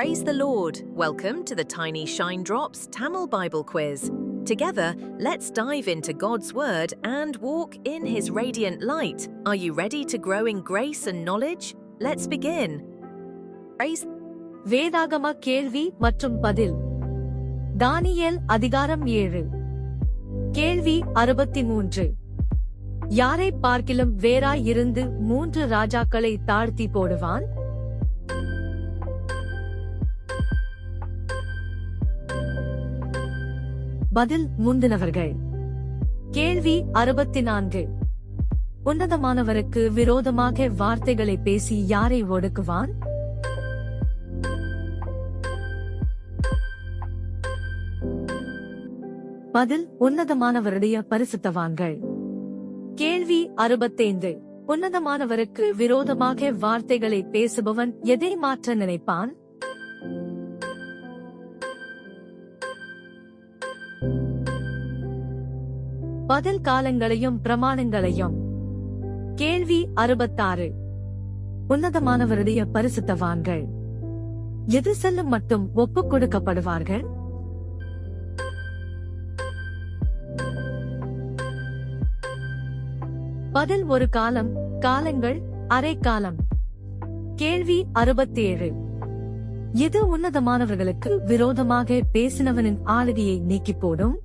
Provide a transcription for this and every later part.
Praise the Lord! Welcome to the Tiny Shine Drops Tamil Bible Quiz. Together, let's dive into God's Word and walk in His radiant light. Are you ready to grow in grace and knowledge? Let's begin. Praise வேதாகம கேள்வி மற்றும் பதில். தானியேல் அதிகாரம் 7. கேள்வி 63. யாரை பார்க்கிலும் வேறாய் இருந்து 3 ராஜாக்களை தாழ்த்தி போடுவான்? பதில் முந்தினவர்கள். கேள்வி 64. உன்னதமானவருக்கு விரோதமாக வார்த்தைகளை பேசி யாரை ஒடுக்குவான்? பதில் உன்னதமானவருடைய பரிசுத்தவான்கள். கேள்வி 65. உன்னதமானவருக்கு விரோதமாக வார்த்தைகளை பேசுபவன் எதை மாற்ற நினைப்பான்? பதில் காலங்களையும் பிரமாணங்களையும். கேள்வி 66. உன்னதமானவருடைய பரிசுத்தவான்கள் எது செல்லும் மட்டும் ஒப்புக் கொடுக்கப்படுவார்கள்? பதில் ஒரு காலம், காலங்கள், அரை காலம். கேள்வி 67. எது உன்னதமானவர்களுக்கு விரோதமாக பேசினவனின் ஆளுகையை நீக்கி போடும்?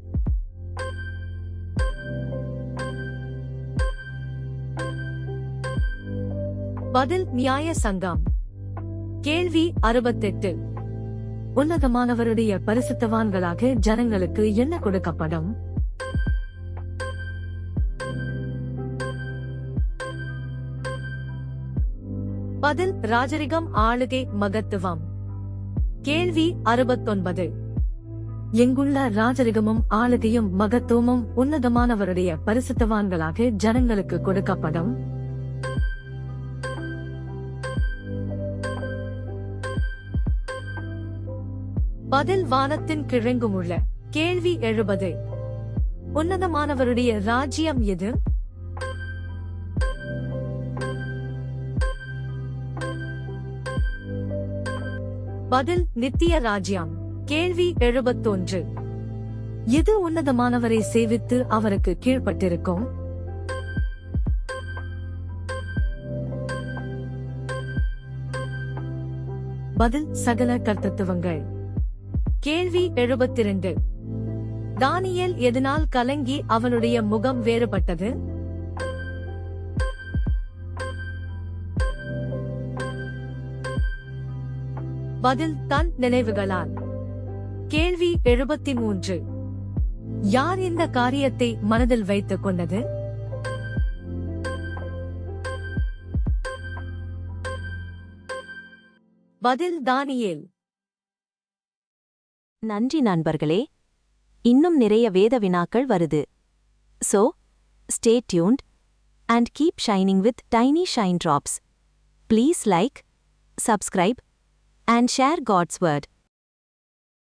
பதில் நியாய சங்கம். கேள்வி 68. உன்னதமானவருடைய பரிசுத்தவான்களாக ஜனங்களுக்கு என்ன கொடுக்கப்படும்? பதில் ராஜரிகம், ஆளுகை, மகத்துவம். கேள்வி 69. எங்குள்ள ராஜரிகமும் ஆளுகையும் மகத்துவமும் உன்னதமானவருடைய பரிசுத்தவான்களாக ஜனங்களுக்கு கொடுக்கப்படும்? பதில் வானத்தின் கிழங்குமுள்ள. கேள்வி 70. உன்னதமானவருடைய ராஜ்யம் எது? பதில் நித்திய ராஜ்யம். கேள்வி 71. எது உன்னதமானவரை சேவித்து அவருக்கு கீழ்ப்பட்டிருக்கும்? பதில் சகல கர்த்தத்துவங்கள். கேள்வி 72. தானியேல் எதனால் கலங்கி அவனுடைய முகம் வேறுபட்டது? பதில் தன் நினைவுகளால். கேள்வி 73. யார் இந்த காரியத்தை மனதில் வைத்துக் கொண்டது? பதில் தானியேல். நன்றி நண்பர்களே. இன்னும் நிறைய வேத வினாக்கள் வருது. So, stay tuned and keep shining with Tiny Shine Drops. Please like, subscribe and share God's Word.